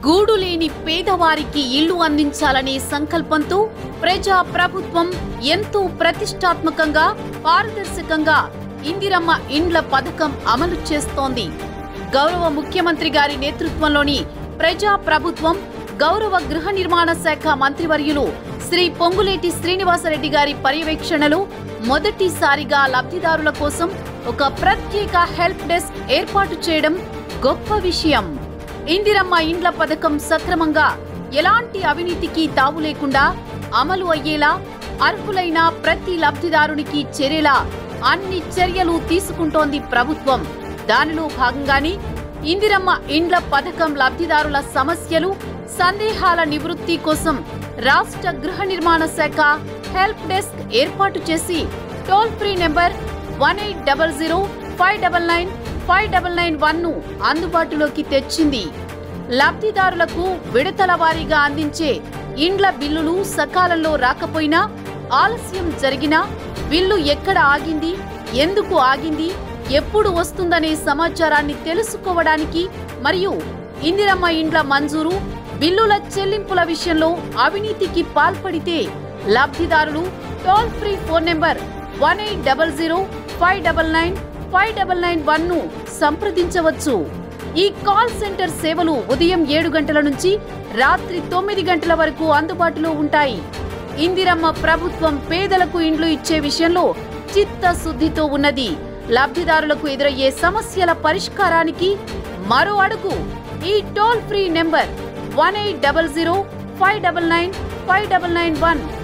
గూడు లేని పేదవారికి ఇల్లు అందించాలనే సంకల్పంతో ప్రజా ప్రభుత్వం ఎంతో ప్రతిష్టాత్మకంగా పారదర్శకంగా ఇందిరమ్మ ఇండ్ల పథకం అమలు చేస్తోంది. గౌరవ ముఖ్యమంత్రి గారి నేతృత్వంలోని ప్రజా ప్రభుత్వం గౌరవ గృహ నిర్మాణ శాఖ మంత్రివర్యులు శ్రీ పొంగులేటి శ్రీనివాసరెడ్డి గారి పర్యవేక్షణలో మొదటిసారిగా లబ్ధిదారుల కోసం ఒక ప్రత్యేక హెల్ప్ డెస్క్ ఏర్పాటు చేయడం గొప్ప విషయం. ఇందిరమ్మ ఇండ్ల పథకం సక్రమంగా ఎలాంటి అవినీతికి తావు లేకుండా అమలు అయ్యేలా అర్హులైన ప్రతి లబ్ధిదారునికి చేరేలా అన్ని చర్యలు తీసుకుంటోంది ప్రభుత్వం. దానిలో భాగంగానే ఇందిరమ్మ ఇండ్ల పథకం లబ్ధిదారుల సమస్యలు, సందేహాల నివృత్తి కోసం రాష్ట్ర గృహ నిర్మాణ శాఖ హెల్ప్ డెస్క్ ఏర్పాటు చేసి టోల్ ఫ్రీ నెంబర్ 1800599599 ను అందుబాటులోకి తెచ్చింది. లబ్ధిదారులకు విడతల వారీగా అందించే ఇండ్ల బిల్లులు సకాలంలో రాకపోయినా, ఆలస్యం జరిగినా, బిల్లు ఎక్కడ ఆగింది, ఎందుకు ఆగింది, ఎప్పుడు వస్తుందనే సమాచారాన్ని తెలుసుకోవడానికి మరియు ఇందిరమ్మ ఇండ్ల మంజూరు, బిల్లుల చెల్లింపుల విషయంలో అవినీతికి పాల్పడితే లబ్ధిదారులు టోల్ ఫ్రీ ఫోన్ నెంబర్ 1800599599 ను సంప్రదించవచ్చు. ఈ కాల్ సెంటర్ సేవలు ఉదయం 7 గంటల నుంచి రాత్రి 9 గంటల వరకు అందుబాటులో ఉంటాయి. ఇందిరమ్మ ప్రభుత్వం పేదలకు ఇండ్లు ఇచ్చే విషయంలో చిత్తశుద్ధితో ఉన్నది. లబ్ధిదారులకు ఎదురయ్యే సమస్యల పరిష్కారానికి మరో అడుగు ఈ టోల్ ఫ్రీ నెంబర్ 1800599599